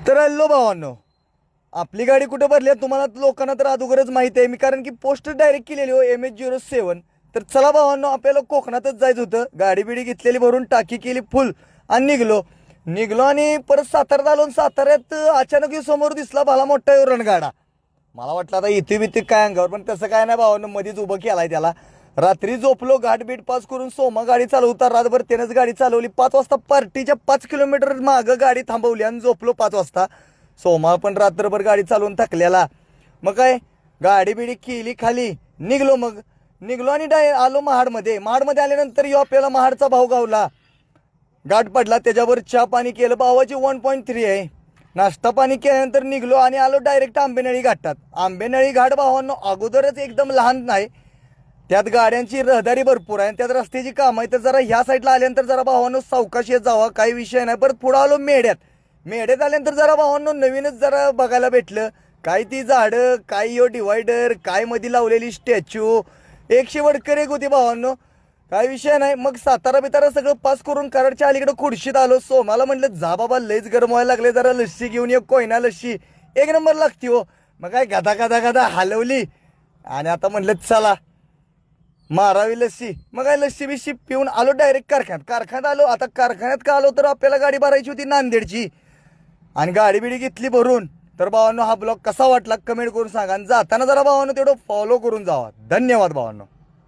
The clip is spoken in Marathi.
तर हॅलो भावांनो, आपली गाडी कुठे भरली आहे तुम्हाला लोकांना तर अगोदरच माहिती आहे. मी कारण की पोस्ट डायरेक्ट केलेली हो MH07. तर चला भावांनो, आपल्याला कोकणातच जायचं होतं. गाडी बिडी घेतलेली भरून, टाकी केली फुल आणि निघलो निघलो आणि परत साताऱ्यात आलो. साताऱ्यात अचानक समोर दिसला भला मोठा रणगाडा. मला वाटलं आता इथे बिथे काय अंगावर, पण तसं काय नाही भावांनो, मध्येच उभं केलाय त्याला. रात्री झोपलो, घाट बीट पास करून सोमा गाडी चालवता रातभर त्यानंच गाडी चालवली. 5 वाजता पार्टीच्या 5 किलोमीटर मागं गाडी थांबवली आणि झोपलो 5 वाजता. सोमा पण रात्रभर गाडी चालवून थकलेला. मग काय गाडी बिडी केली खाली, निघलो. मग निघलो आणि आलो महाडमध्ये. महाडमध्ये आल्यानंतर यो आपल्याला महाडचा भाव गावला, गाठ पडला. त्याच्यावर चहा पाणी केलं. भावाची 1.3 आहे. नाश्ता पाणी केल्यानंतर निघलो आणि आलो डायरेक्ट आंबेनळी घाटात. आंबेनळी घाट भावांनो अगोदरच एकदम लहान नाही, त्यात गाड्यांची रहदारी भरपूर आहे, त्यात रस्त्याची काम आहे. तर जरा ह्या साईडला आल्यानंतर जरा भावांनो सावकाश येत जावा, काही विषय नाही. परत पुढं आलो मेढ्यात. मेढ्यात आल्यानंतर जरा भावांनो नवीनच जरा बघायला भेटलं. काय ती झाडं, काय यो डिवायडर, काय मध्ये लावलेली स्टॅच्यू, एक शेवटकर एक होती भावांनो, काय विषय नाही. मग सातारा बितारा सगळं पास करून कराडच्या अलीकडे खुर्शीत आलो. सोमाला म्हटलं जा बाबा, लयच गरम व्हायला लागले, जरा लस्सी घेऊन ये, कोयना लस्सी एक नंबर लागती हो. मग काय गदा गदा गदा हलवली आणि आता म्हटलं चला मारावी लस्सी. मग काय लस्सी बिस्सी पिऊन आलो डायरेक्ट कारखान्यात आलो. आता कारखान्यात का आलो, तर आपल्याला गाडी भरायची होती नांदेडची आणि गाडी बिडी घेतली भरून. तर भावांनो, हा ब्लॉग कसा वाटला कमेंट करून सांगा आणि जाताना जरा भावांनो तेवढं फॉलो करून जावा. धन्यवाद भावांनो.